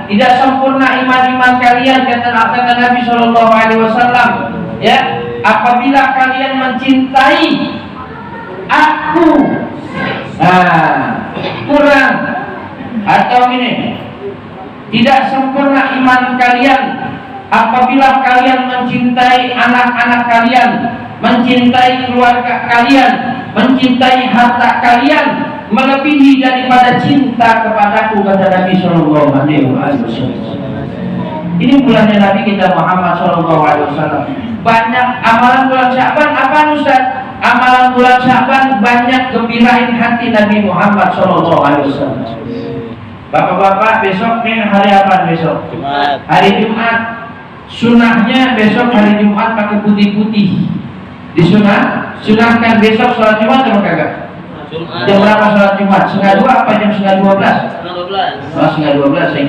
tidak sempurna iman kalian, kata Nabi Shallallahu Alaihi Wasallam, ya, apabila kalian mencintai aku, kurang atau ini, tidak sempurna iman kalian apabila kalian mencintai anak-anak kalian, mencintai keluarga kalian, mencintai harta kalian melebihi daripada cinta kepadaku, kata Nabi Shallallahu Alaihi Wasallam. Ini bulannya Nabi kita Muhammad Shallallahu Alaihi Wasallam. Banyak amalan bulan Sya'ban. Apa Ustaz? Amalan bulan Sya'ban banyak gembirain hati Nabi Muhammad Shallallahu Alaihi Wasallam. Bapak-bapak, besok nih hari apa besok? Jumat. Hari Jumat. Sunnahnya besok hari Jumat pakai putih-putih. Sunahkan besok sholat Jumat atau kagak? Jumat. Jam berapa sholat Jumat? Setengah 2 apa jam setengah 12? Setengah 12. Oh, setengah 12.